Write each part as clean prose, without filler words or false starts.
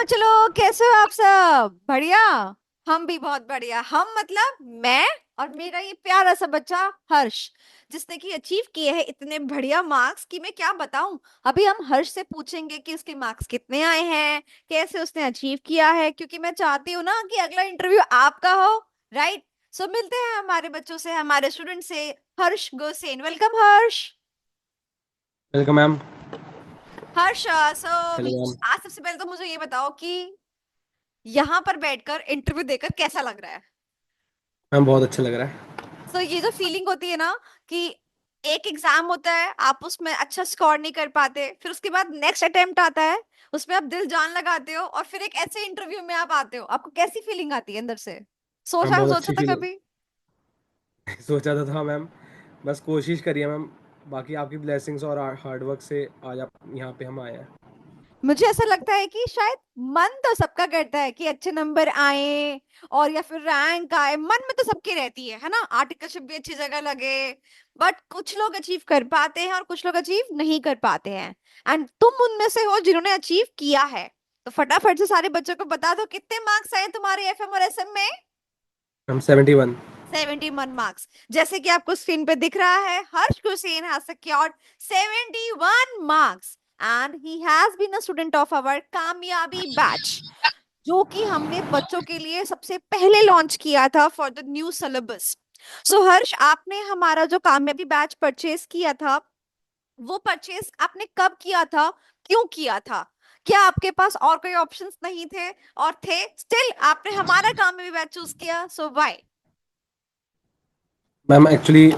चलो, कैसे हो आप सब? बढ़िया। हम भी बहुत बढ़िया। हम मतलब मैं और मेरा ये प्यारा सा बच्चा हर्ष, जिसने कि अचीव किए हैं इतने बढ़िया मार्क्स कि मैं क्या बताऊं। अभी हम हर्ष से पूछेंगे कि उसके मार्क्स कितने आए हैं, कैसे उसने अचीव किया है, क्योंकि मैं चाहती हूँ ना कि अगला इंटरव्यू आपका हो। राइट। सो मिलते हैं हमारे बच्चों से, हमारे स्टूडेंट से। Harsh Gosen, welcome Harsh. Welcome ma'am. Harsh, so hello ma'am. आज सबसे पहले तो मुझे ये बताओ कि यहाँ पर बैठकर इंटरव्यू देकर कैसा लग रहा है? मैम बहुत अच्छा लग रहा है। सो ये जो फीलिंग होती है ना कि एक एग्जाम होता है, आप उसमें अच्छा स्कोर नहीं कर पाते, फिर उसके बाद नेक्स्ट अटेम्प्ट आता है, उसमें आप दिल जान लगाते हो, और फिर एक ऐसे इंटरव्यू में आप आते हो, आपको कैसी फीलिंग आती है अंदर से? मैम सोचा बहुत सोचा अच्छी था फीलिंग। कभी? सोचा तो था मैम। बस कोशिश करिए मैम। बाकी आपकी ब्लेसिंग्स और हार्ड वर्क से आज आप यहाँ पे हम आए हैं। मुझे ऐसा लगता है कि शायद मन तो सबका करता है कि अच्छे नंबर आए और या फिर रैंक आए, मन में तो सबकी रहती है ना, आर्टिकलशिप भी अच्छी जगह लगे। बट कुछ लोग अचीव कर पाते हैं और कुछ लोग अचीव नहीं कर पाते हैं। एंड तुम उनमें से हो जिन्होंने अचीव किया है। तो फटाफट से सारे बच्चों को बता दो कितने मार्क्स आए तुम्हारे एफएम और एसएम में। मैम 71। 71 मार्क्स। जैसे कि आपको स्क्रीन पे दिख रहा है, Harsh Hussain has secured 71 marks and he has been a student of our Kamyabi batch, जो कि हमने बच्चों के लिए सबसे पहले लॉन्च किया था फॉर द न्यू सिलेबस। सो हर्ष, आपने हमारा जो कामयाबी बैच परचेज किया था, वो परचेज आपने कब किया था, क्यों किया था? क्या आपके पास और कोई ऑप्शंस नहीं थे, और थे स्टिल आपने हमारा कामयाबी बैच चूज किया? So why? मैम एक्चुअली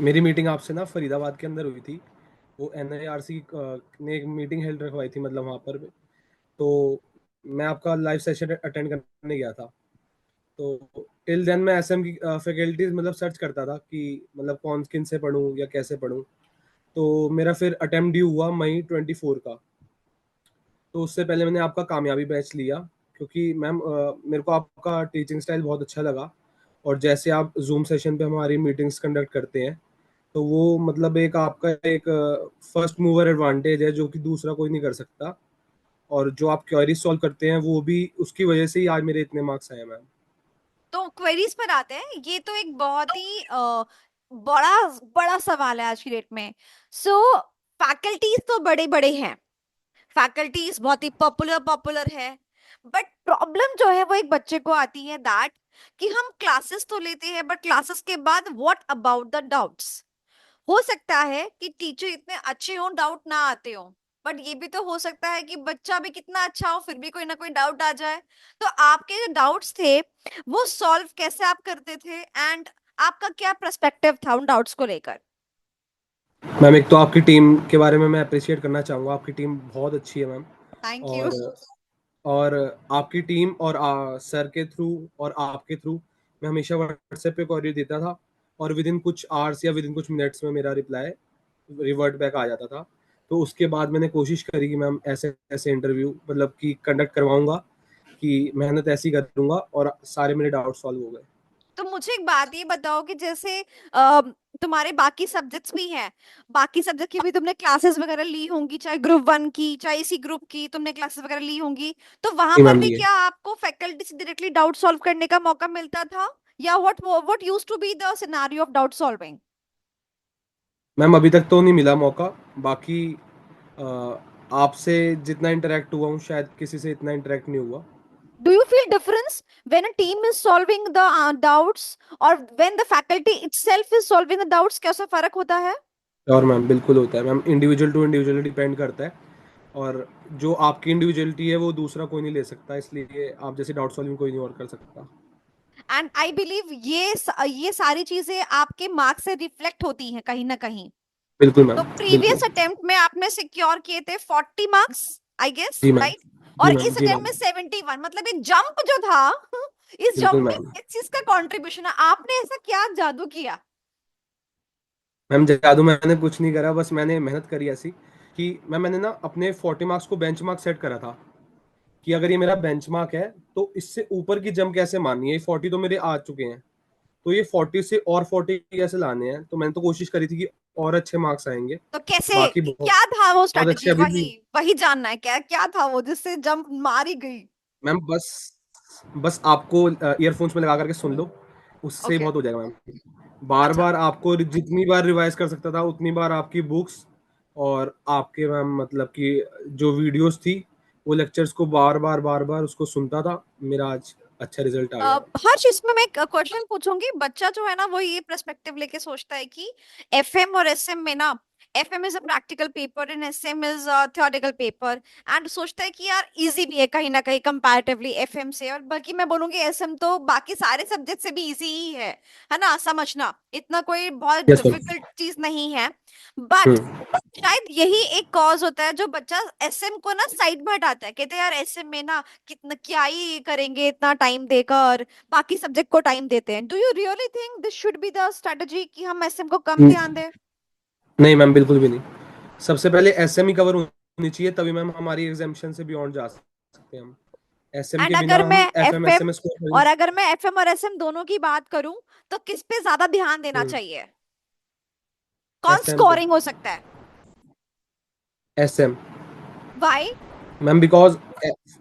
मेरी मीटिंग आपसे ना फरीदाबाद के अंदर हुई थी। वो NIRC ने एक मीटिंग हेल्ड रखवाई थी मतलब वहाँ पर। तो मैं आपका लाइव सेशन अटेंड करने गया था। तो टिल देन मैं SM की फैकल्टीज मतलब सर्च करता था कि मतलब कौन किन से पढूं या कैसे पढूं। तो मेरा फिर अटेम्प्ट ड्यू हुआ मई 24 का। तो उससे पहले मैंने आपका कामयाबी बैच लिया, क्योंकि मैम मेरे को आपका टीचिंग स्टाइल बहुत अच्छा लगा। और जैसे आप जूम सेशन पे हमारी मीटिंग्स कंडक्ट करते हैं, तो वो मतलब एक आपका एक फर्स्ट मूवर एडवांटेज है जो कि दूसरा कोई नहीं कर सकता। और जो आप क्वेरीज सॉल्व करते हैं वो भी उसकी वजह से ही आज मेरे इतने मार्क्स आए मैम। तो क्वेरीज पर आते हैं, ये तो एक बहुत ही बड़ा बड़ा सवाल है आज की डेट में। सो फैकल्टीज तो बड़े बड़े हैं, फैकल्टीज बहुत ही पॉपुलर पॉपुलर है, बट प्रॉब्लम जो है वो एक बच्चे को आती है दैट कि हम क्लासेस तो लेते हैं, बट क्लासेस के बाद व्हाट अबाउट द डाउट्स? हो सकता है कि टीचर इतने अच्छे हों, डाउट ना आते हो, बट ये भी तो हो सकता है कि बच्चा भी कितना अच्छा हो, फिर भी कोई ना कोई डाउट आ जाए। तो आपके जो डाउट्स थे, वो सॉल्व कैसे आप करते थे, एंड आपका क्या पर्सपेक्टिव था उन डाउट्स को लेकर? मैम एक तो आपकी टीम के बारे में मैं अप्रिशिएट करना चाहूँगा। आपकी टीम बहुत अच्छी है मैम। Thank you. और और आपकी टीम और सर के थ्रू और आपके थ्रू मैं हमेशा व्हाट्सएप पे क्वेरी देता था। और विद इन कुछ आवर्स या विद इन कुछ मिनट्स में मेरा रिप्लाई रिवर्ट बैक आ जाता था। तो उसके बाद मैंने कोशिश करी कि मैम ऐसे ऐसे इंटरव्यू मतलब कि कंडक्ट करवाऊंगा, कि मेहनत ऐसी करूंगा, और सारे मेरे डाउट सॉल्व हो गए। तो मुझे एक बात ये बताओ कि जैसे अ, तुम्हारे बाकी सब्जेक्ट्स भी हैं, बाकी सब्जेक्ट की भी तुमने क्लासेस वगैरह ली होंगी, चाहे ग्रुप 1 की चाहे इसी ग्रुप की तुमने क्लासेस वगैरह ली होंगी। तो वहां जी पर मैम भी लिए। क्या आपको फैकल्टी से डायरेक्टली डाउट सॉल्व करने का मौका मिलता था, या what used to be the scenario of doubt solving? Ma'am अभी तक तो नहीं मिला मौका। बाकी अ, आपसे जितना इंटरेक्ट हुआ हूँ शायद किसी से इतना इंटरेक्ट नहीं हुआ। Do you feel difference when a team is solving the doubts or when the faculty itself is solving the doubts? कैसा फर्क होता है? और मैम बिल्कुल होता है ma'am, individual to individual depend करता है। और जो आपकी इंडिविजुअलिटी है वो दूसरा कोई नहीं ले सकता, इसलिए आप जैसे डाउट सॉल्विंग कोई नहीं और कर सकता। एंड आई बिलीव ये सारी चीजें आपके मार्क्स से रिफ्लेक्ट होती हैं कहीं ना कहीं। बिल्कुल मैम। तो बिल्कुल। प्रीवियस अटेम्प्ट में आपने सिक्योर किए थे 40 मार्क्स, आई गेस, जी मैम। राइट? जी और मैम। इस जी अटेम्प्ट मैम। में 71, मतलब एक जंप जो था इस बिल्कुल जंप में मैम। किस चीज का कंट्रीब्यूशन है? आपने ऐसा क्या जादू किया? मैम जादू मैंने कुछ नहीं करा, बस मैंने मेहनत करी ऐसी कि मैंने ना अपने 40 मार्क्स को बेंच मार्क सेट करा था कि अगर ये मेरा बेंच मार्क है तो इससे ऊपर की जंप कैसे मारनी है। ये 40 तो मेरे आ चुके हैं, तो ये 40 से और 40 कैसे लाने हैं। तो मैंने तो कोशिश करी थी कि और अच्छे मार्क्स आएंगे। तो कैसे, बाकी बहुत क्या था वो बहुत अच्छे स्ट्रेटजी? अभी वही भी। वही जानना है, क्या क्या था वो जिससे जंप मारी गई? मैम बस बस आपको ईयरफोन्स में लगा करके सुन लो, उससे ही ओके। बहुत हो जाएगा मैम। बार अच्छा। बार आपको जितनी बार रिवाइज कर सकता था उतनी बार आपकी बुक्स और आपके मैम मतलब कि जो वीडियोस थी वो लेक्चर्स को बार बार उसको सुनता था। मेरा आज अच्छा रिजल्ट आ गया मैम। हर चीज में मैं एक क्वेश्चन पूछूंगी। बच्चा जो है ना वो ये पर्सपेक्टिव लेके सोचता है कि एफएम और एसएम में ना, FM is a practical paper and SM is theoretical paper, and सोचता है कि यार इजी भी है कहीं ना कहीं कंपैरेटिवली एफएम से, और बल्कि मैं बोलूंगी एसएम तो बाकी सारे सब्जेक्ट से भी इजी ही है ना, समझना इतना कोई बहुत यस मैम। डिफिकल्ट चीज नहीं है। बट हम्म। शायद यही एक कॉज होता है जो बच्चा एसएम को ना साइड में हटाता है, कहते हैं यार एसएम में ना कितना क्या ही करेंगे इतना टाइम देकर, बाकी सब्जेक्ट को टाइम देते हैं। Do you really think this should be the strategy कि हम एसएम को कम ध्यान दें? नहीं मैम, बिल्कुल भी नहीं। सबसे पहले एसएम ही कवर होनी चाहिए, तभी मैम हमारी एग्जामिशन से बियॉन्ड जा सकते हैं हम। एसएम एंड के बिना अगर मैं हम एफएम एफएम, एसएम स्कोर कर। और अगर मैं एफएम और एसएम दोनों की बात करूं तो किस पे ज्यादा ध्यान देना हम्म। चाहिए? कौन एसएम पे। स्कोरिंग हो सकता है? SM. Why? Ma'am because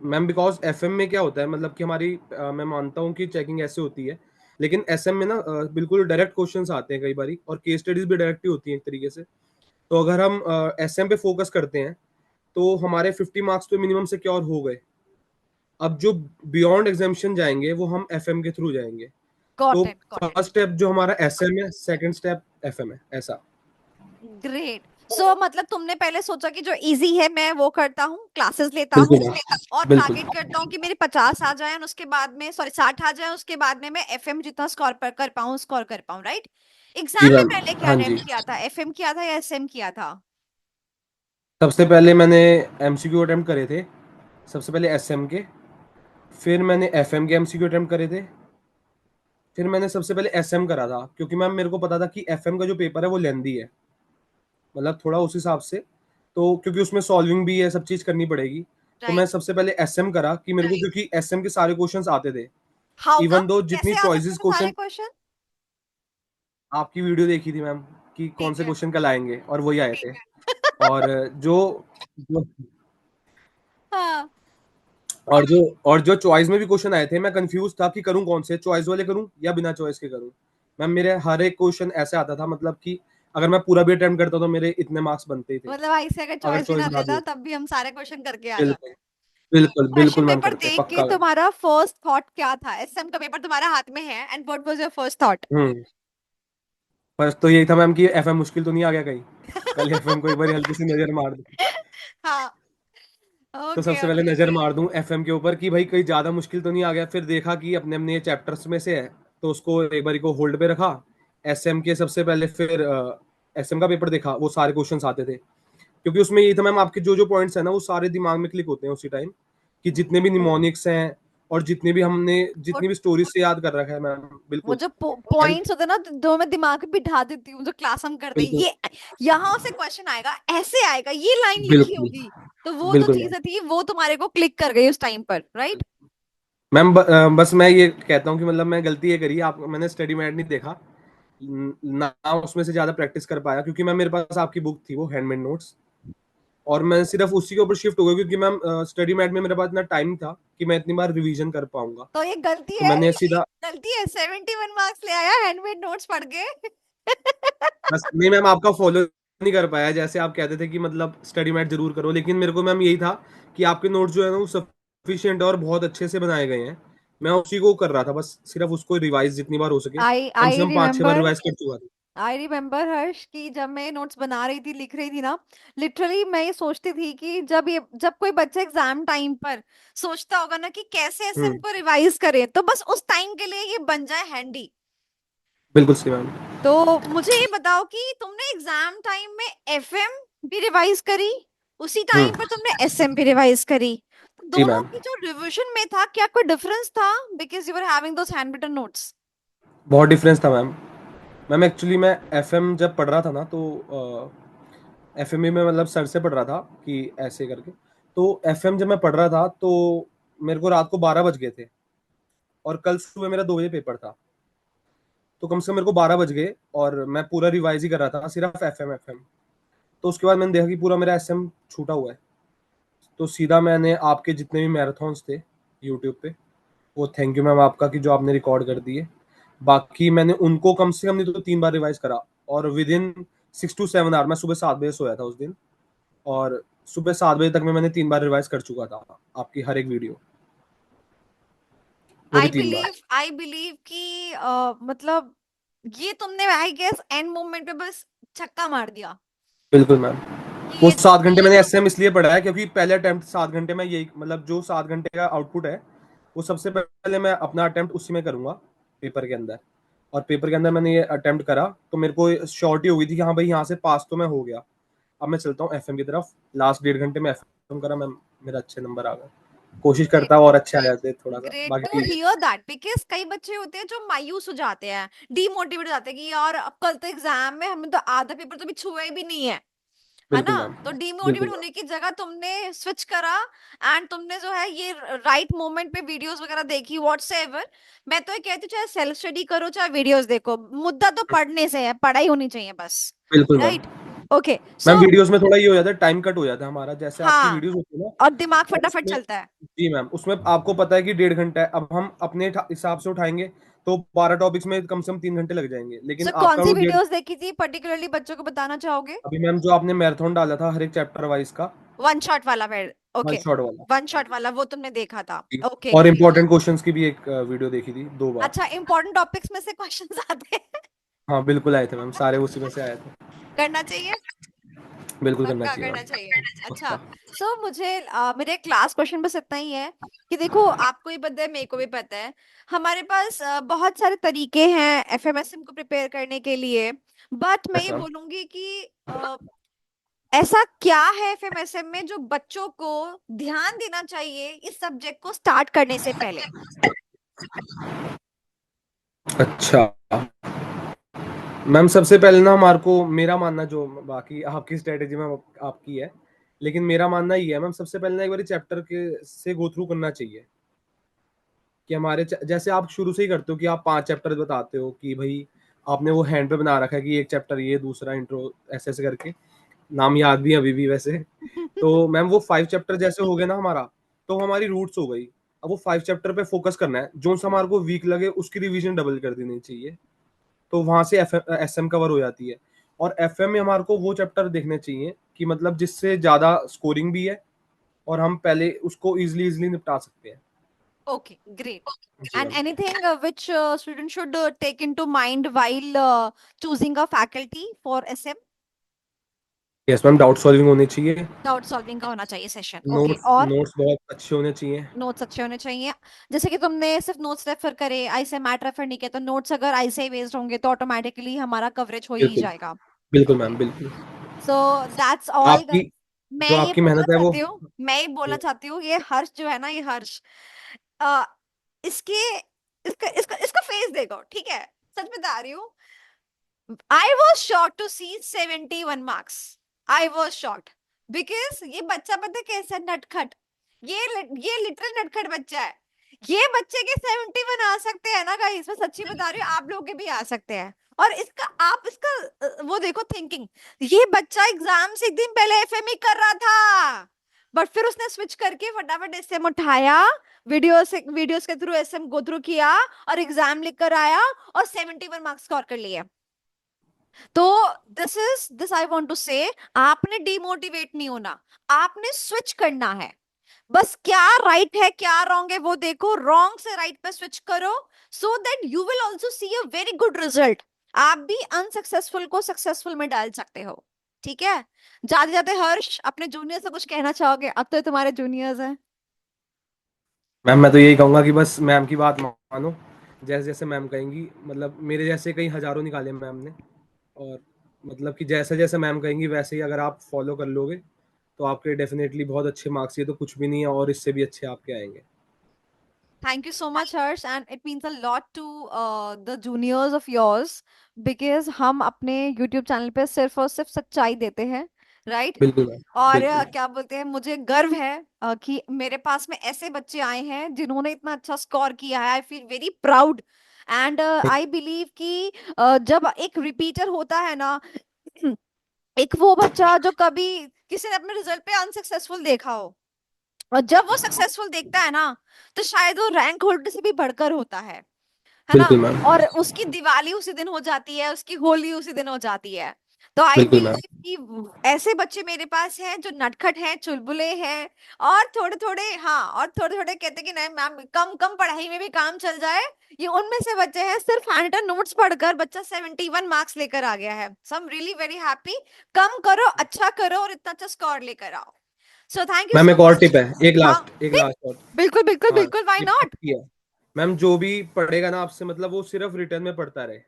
ma'am because FM में क्या होता है मतलब कि हमारी मैं मानता हूँ कि चेकिंग ऐसे होती है, लेकिन एसएम में ना बिल्कुल डायरेक्ट क्वेश्चंस आते हैं कई बारी, और केस स्टडीज भी डायरेक्ट ही होती हैं एक तरीके से। तो अगर हम एसएम पे फोकस करते हैं तो हमारे 50 मार्क्स तो मिनिमम सिक्योर हो गए। अब जो बियॉन्ड एग्जामिशन जाएंगे वो हम एफएम के थ्रू जाएंगे। तो got it, got it. First step जो हमारा एसएम है, सेकंड स्टेप एफएम है, ऐसा। ग्रेट। सो मतलब तुमने पहले सोचा कि जो इजी है मैं वो करता हूँ, क्लासेस लेता बिल्कुल हूँ मैम। और बिल्कुल। टारगेट करता हूँ कि मेरे 50 आ जाए, और उसके बाद में सॉरी 60 आ जाए, उसके बाद में मैं एफएम जितना स्कोर कर पाऊँ स्कोर कर पाऊँ, राइट? जी एग्जाम में मैम। पहले क्या हाँ जी। अटेम्प्ट किया था, एफएम किया था या एसएम किया था? सबसे पहले मैंने एमसीक्यू अटेम्प्ट करे थे, सबसे पहले एसएम के, फिर मैंने एफएम के एमसीक्यू अटेम्प्ट करे थे, फिर मैंने सबसे पहले एसएम करा था क्योंकि मैम मेरे को पता था कि एफएम का जो पेपर है वो लेंदी है, मतलब थोड़ा उस हिसाब से। तो क्योंकि उसमें सॉल्विंग भी है, सब चीज करनी पड़ेगी। तो मैं राइट। सबसे पहले एसएम करा कि मेरे को, क्योंकि एसएम के सारे क्वेश्चंस आते थे। How come? इवन दो जितनी कैसे आ सकते चॉइसेस थे सारे क्वेश्चन, क्वेश्चन? आपकी वीडियो देखी थी मैम कि कौन ठीक से है। क्वेश्चन कल आएंगे और वही आए थे। और जो जो हाँ। और जो और जो चॉइस में भी क्वेश्चन आए थे, मैं कंफ्यूज था कि करूं कौन से, चॉइस वाले करूं या बिना चॉइस के करूं। मैम मेरे हर एक क्वेश्चन ऐसे आता था मतलब कि अगर मैं पूरा भी अटेम्प्ट करता तो मेरे इतने मार्क्स बनते ही थे, मतलब आई से अगर अगर चॉइस भी चॉइस ना ना भी देता हो। तब भी हम सारे क्वेश्चन करके आ बिल्कुल। जाते। बिल्कुल क्वेश्चन बिल्कुल मैम, पेपर करते देख के पक्का मैम। तुम्हारा फर्स्ट थॉट क्या था? एसएम का पेपर तुम्हारे हाथ में है and what was your first thought? Hmm. बस तो यही था मैम कि एफएम मुश्किल तो नहीं आ गया कहीं, कल एफएम को एक बार हल्की सी नजर मार दूं। हाँ। तो ओके सबसे पहले ओके। नजर मार दूं एफएम के ऊपर कि भाई कोई ज्यादा मुश्किल तो नहीं आ गया, फिर देखा कि अपने अपने चैप्टर्स में से है, तो उसको एक बारी को होल्ड पे रखा। एसएम के सबसे पहले फिर एसएम का पेपर देखा, वो सारे क्वेश्चंस आते थे, क्योंकि उसमें ये था मैम आपके जो जो पॉइंट्स है ना वो सारे दिमाग में क्लिक होते हैं उसी टाइम, कि जितने भी निमोनिक्स हैं और जितने भी हमने वो जितनी भी स्टोरीज से याद कर रखा है मैम। वो बिल्कुल। जो एंड पॉइंट्स होते हैं ना दो मैं दिमाग में बिठा देती हूँ, जो क्लास हम करते हैं बिल्कुल ये यहाँ से क्वेश्चन आएगा, ऐसे आएगा, ये लाइन लिखी बिल्कुल होगी। तो वो जो बिल्कुल मैम। चीजें थी वो तुम्हारे को क्लिक कर गई उस टाइम पर, राइट? मैम बस मैं ये कहता हूँ कि मतलब मैं गलती ये करी, आप मैंने स्टडी मैट नहीं देखा, ना उसमें से ज्यादा प्रैक्टिस कर पाया, क्योंकि मैम मेरे पास आपकी बुक थी वो हैंडमेड नोट्स, और मैं सिर्फ उसी के ऊपर शिफ्ट हो गया, क्योंकि मैम स्टडी मैट में मेरे पास इतना टाइम था कि मैं इतनी बार रिवीजन कर पाऊंगा। तो ये गलती तो है, मैंने सीधा, 71 मार्क्स ले आया हैंडमेड नोट्स पढ़ के। बस नहीं मैम आपका फॉलो नहीं कर पाया, जैसे आप कहते थे कि मतलब स्टडी मैट जरूर करो, लेकिन मेरे को मैम यही था कि आपके नोट्स जो है ना वो सफिशिएंट और बहुत अच्छे से बनाए गए हैं। मैं उसी को कर रहा था, बस सिर्फ उसको रिवाइज जितनी बार हो सके, आई कम से आई कम 5-6 बार रिमेम्बर रिवाइज कर चुका था। आई रिमेम्बर हर्ष कि जब मैं नोट्स बना रही थी, लिख रही थी ना, लिटरली मैं ये सोचती थी कि जब कोई बच्चा एग्जाम टाइम पर सोचता होगा ना कि कैसे एसएम हम्म। को रिवाइज करे, तो बस उस टाइम के लिए ये बन जाए हैंडी। बिल्कुल सही मैम। तो मुझे ये बताओ कि तुमने एग्जाम टाइम में एफएम भी रिवाइज करी, उसी टाइम पर हम्म। तुमने एसएम भी रिवाइज करी, तो जी दोनों मैम। की जो रिवीजन में था क्या कोई डिफरेंस था? Because you were having those hand written notes. बहुत डिफरेंस था मैम। मैम एक्चुअली मैं एफएम जब पढ़ रहा था ना, तो एफएम में मतलब सर से पढ़ रहा था कि ऐसे करके। तो एफएम जब मैं पढ़ रहा था तो मेरे को रात को 12 बज गए थे, और कल सुबह मेरा 2 बजे पेपर था। तो कम से कम मेरे को 12 बज गए, और मैं पूरा रिवाइज ही कर रहा था सिर्फ एफएम एफएम। तो उसके बाद मैंने देखा कि पूरा मेरा एसएम छूटा हुआ है। तो सीधा मैंने आपके जितने भी मैराथन्स थे यूट्यूब पे। वो थैंक यू मैम आपका कि जो आपने रिकॉर्ड कर दिए। बाकी मैंने उनको कम से कम नहीं तो 3 बार रिवाइज करा, और विद इन 6 to 7 आवर, मैं सुबह 7 बजे सोया था उस दिन, और सुबह 7 बजे तक में मैंने 3 बार रिवाइज कर चुका था आपकी हर एक वीडियो, वो भी 3 बार। आई बिलीव कि मतलब ये तुमने आई गेस एंड मोमेंट पे बस छक्का मार दिया बिल्कुल मैम। कि वो ये 7 घंटे मैंने एसएम इसलिए पढ़ा है क्योंकि पहले अटेम्प्ट 7 घंटे में, यही मतलब जो 7 घंटे का आउटपुट है, वो सबसे पहले मैं अपना अटेम्प्ट उसी में करूंगा, पेपर के अंदर। और पेपर के अंदर मैंने ये अटेम्प्ट करा तो मेरे को श्योरिटी हो गई थी कि हाँ भाई यहाँ से पास तो मैं हो गया। अब मैं चलता हूँ एफएम की तरफ। लास्ट 1.5 घंटे में एफएम करा मैं, मेरा अच्छे नंबर आ गए। कोशिश करता हूँ और अच्छे आ जाते थोड़ा सा, ग्रेट टू बाकी। हियर दैट, बिकॉज कई बच्चे होते हैं जो मायूस हो जाते हैं, डिमोटिवेट हो जाते हैं कि यार अब कल तो एग्जाम में, हमें तो आधा पेपर तो भी छुआ ही भी नहीं है ना। बिल्कुल मैम। तो बिल्कुल डिमोटिवेट मैम। होने की जगह तुमने स्विच करा एंड तुमने जो है ये राइट मोमेंट पे वीडियोस वगैरह देखी व्हाट्सएवर। मैं तो ये कहती हूँ चाहे सेल्फ स्टडी करो चाहे वीडियोस देखो, मुद्दा तो पढ़ने से है, पढ़ाई होनी चाहिए बस। बिल्कुल ma'am. Right. Okay ma'am so videos में थोड़ा ये हो जाता है, टाइम कट हो जाता है हमारा, जैसे आपकी हाँ, वीडियोस होती है ना, और दिमाग तो फटाफट उसमें। चलता है। जी मैम, उसमें आपको पता है कि 1.5 घंटा है, अब हम अपने हिसाब से उठाएंगे तो 12 टॉपिक्स में कम से कम 3 घंटे लग जाएंगे, लेकिन सो कौन आपका सी वो डेढ़। वीडियोस देखी थी पर्टिकुलरली, बच्चों को बताना चाहोगे? अभी मैम जो आपने मैराथन डाला था हर एक चैप्टर वाइज का, वन शॉट वाला फिर? वन ओके, शॉट वाला। वन शॉट वाला वो तुमने देखा था? जी। ओके और ग्रेट। इम्पोर्टेंट क्वेश्चंस की भी एक वीडियो देखी थी 2 बार। अच्छा, इंपॉर्टेंट टॉपिक्स में से क्वेश्चंस आते हैं? हाँ बिल्कुल आए थे मैम, सारे उसी में से आए थे। करना चाहिए, बिल्कुल करना पक्का चाहिए करना मैम। चाहिए। अच्छा, पक्का। सो मुझे मेरे क्लास क्वेश्चन बस इतना ही है कि देखो, आपको भी पता है मेरे को भी पता है, हमारे पास बहुत सारे तरीके हैं एफएमएसएम को प्रिपेयर करने के लिए। बट मैं यस ये मैम। बोलूंगी कि ऐसा क्या है एफएमएसएम में जो बच्चों को ध्यान देना चाहिए इस सब्जेक्ट को स्टार्ट करने से पहले? अच्छा मैम, सबसे पहले ना हमारे को, मेरा मानना, जो बाकी आपकी स्ट्रेटेजी में आपकी है, लेकिन मेरा मानना ये है मैम, सबसे पहले ना एक बार चैप्टर के से गो थ्रू करना चाहिए। कि हमारे जैसे आप शुरू से ही करते हो कि आप 5 चैप्टर बताते हो कि भाई आपने वो हैंड पे बना रखा है कि एक चैप्टर ये, दूसरा इंट्रो, ऐसे ऐसे करके। नाम याद भी है अभी भी वैसे। तो मैम वो 5 चैप्टर जैसे हो गए ना हमारा, तो हमारी रूट्स हो गई। अब वो 5 चैप्टर पे फोकस करना है, जो सा हमारे को वीक लगे उसकी रिवीजन डबल कर देनी चाहिए। तो वहां से एस एम कवर हो जाती है। और एफ एम में हमारे को वो चैप्टर देखने चाहिए कि मतलब जिससे ज्यादा स्कोरिंग भी है, और हम पहले उसको इजिली इजिली निपटा सकते हैं। Okay, great. जी And ma'am. anything which student should take into mind while choosing a faculty for SM? Yes ma'am, doubt solving होनी चाहिए। डाउट सॉल्विंग का होना चाहिए सेशन। ओके, नोट्स और नोट्स बहुत अच्छे होने चाहिए। नोट्स अच्छे होने चाहिए। जैसे कि तुमने सिर्फ नोट्स रेफर करे, आई से मैट रेफर नहीं किया, तो नोट्स अगर आई से बेस्ड होंगे तो ऑटोमेटिकली हमारा कवरेज हो ही बिल्कुल। जाएगा। बिल्कुल मैम बिल्कुल। So that's all. आपकी मैं जो ये आपकी बोलना मेहनत है वो। चाहती हूँ, मैं ये बोलना चाहती हूँ, ये हर्ष जो है ना, ये हर्ष, अ, इसके इसका इसका इसका फेस देखो, ठीक है? सच बता रही हूँ, I was shocked to see 71 marks. I was shocked because ये बच्चा पता है कैसा नटखट, ये लिटरल नटखट बच्चा है। ये बच्चे के 71 आ सकते हैं ना गाइस, मैं सच्ची बता रही हूँ, आप लोग के भी आ सकते हैं। और इसका आप इसका वो देखो थिंकिंग, ये बच्चा एग्जाम से एक दिन पहले एफएमई कर रहा था, बट फिर उसने स्विच करके फटाफट एसएम उठाया, वीडियोस के थ्रू एसएम गो थ्रू किया और एग्जाम लिख कर आया और 71 मार्क्स स्कोर कर लिए। तो दिस आई वांट टू से, आपने डिमोटिवेट नहीं होना, आपने स्विच करना है। बस क्या राइट है क्या रॉन्ग है वो देखो, रॉन्ग से राइट पे स्विच करो, so that you will also C a very good result. आप भी अनसक्सेसफुल को सक्सेसफुल में डाल सकते हो। ठीक है? जाते जाते हर्ष, अपने जूनियर से कुछ कहना चाहोगे? अब तो ये तुम्हारे जूनियर्स हैं। मैम मैं तो यही कहूंगा कि बस मैम की बात मानो, जैसे जैसे मैम कहेंगी, मतलब मेरे जैसे कई हजारों निकाले मैम ने। और मतलब कि जैसे जैसे मैम कहेंगी वैसे ही अगर आप फॉलो कर लोगे तो आपके डेफिनेटली बहुत अच्छे मार्क्स, ये तो कुछ भी नहीं है, और इससे भी अच्छे आपके आएंगे। Thank you so much, Harsh, and it means a lot to the juniors of yours, because हम अपने YouTube चैनल पे सिर्फ और सिर्फ सच्चाई देते हैं, राइट? बिल्कुल मैम। और बिल्कुल। क्या बोलते हैं, मुझे गर्व है कि मेरे पास में ऐसे बच्चे आए हैं जिन्होंने इतना अच्छा स्कोर किया है। I feel very proud and I believe कि जब एक रिपीटर होता है ना, एक वो बच्चा जो कभी किसी ने अपने रिजल्ट पे अनसक्सेसफुल देखा हो, और जब वो सक्सेसफुल देखता है ना, तो शायद वो रैंक होल्डर से भी बढ़कर होता है ना। बिल्कुल मैम। और उसकी दिवाली उसी दिन हो जाती है, उसकी होली उसी दिन हो जाती है। तो आई बिल्कुल मैम। बिलीव कि ऐसे बच्चे मेरे पास हैं जो नटखट हैं, चुलबुले हैं, और थोड़े थोड़े, हाँ, और थोड़े थोड़े कहते कि नहीं मैम, कम कम पढ़ाई में भी काम चल जाए। ये उनमें से बच्चे हैं, सिर्फ हैंड नोट्स पढ़कर बच्चा 71 मार्क्स लेकर आ गया है। So I am really very happy. कम करो, अच्छा करो, और इतना अच्छा स्कोर लेकर आओ। So thank you ma'am so एक और टिप मच। है, एक हाँ, लास्ट, एक नहीं, लास्ट और। बिल्कुल बिल्कुल हाँ, बिल्कुल, व्हाई एक नॉट। पक्की है। मैम जो भी पढ़ेगा ना आपसे, मतलब वो सिर्फ रिटर्न में पढ़ता रहे।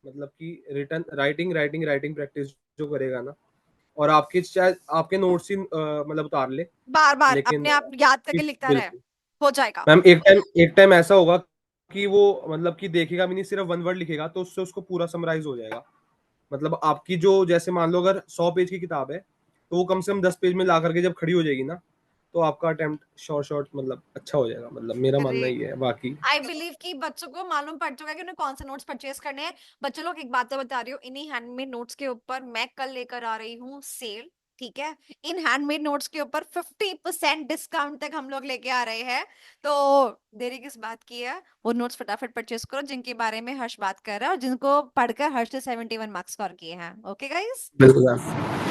मतलब कि return writing writing writing practice जो करेगा ना, और आपके चाहे आपके नोट्स ही मतलब उतार ले, बार बार लेकिन अपने आप याद करके लिखता रहे, बिल्कुल हो जाएगा। मैम, एक टाइम ऐसा होगा कि वो मतलब कि देखेगा भी नहीं, सिर्फ वन वर्ड लिखेगा तो उससे उसको पूरा समराइज हो जाएगा। मतलब आपकी जो, जैसे मान लो अगर 100 पेज की किताब है, तो वो कम से कम 10 पेज में ला करके जब खड़ी हो जाएगी ना, तो आपका अटेम्प्ट शॉर्ट शॉर्ट मतलब अच्छा हो जाएगा। मतलब मेरा मानना ग्रेट। ये है बाकी। आई बिलीव कि बच्चों को मालूम पड़ चुका है कि उन्हें कौन से नोट्स परचेज करने हैं। बच्चों लोग, एक बात तो बता रही हूँ, इन्हीं हैंडमेड नोट्स के ऊपर मैं कल लेकर आ रही हूँ सेल। ठीक है, इन हैंडमेड नोट्स के ऊपर 50% डिस्काउंट तक हम लोग लेके आ रहे हैं। तो देरी किस बात की है, वो नोट्स फटाफट परचेज करो जिनके बारे में हर्ष बात कर रहा है, और जिनको पढ़कर हर्ष ने 71 मार्क्स स्कोर किए हैं। Okay guys. बिल्कुल मैम।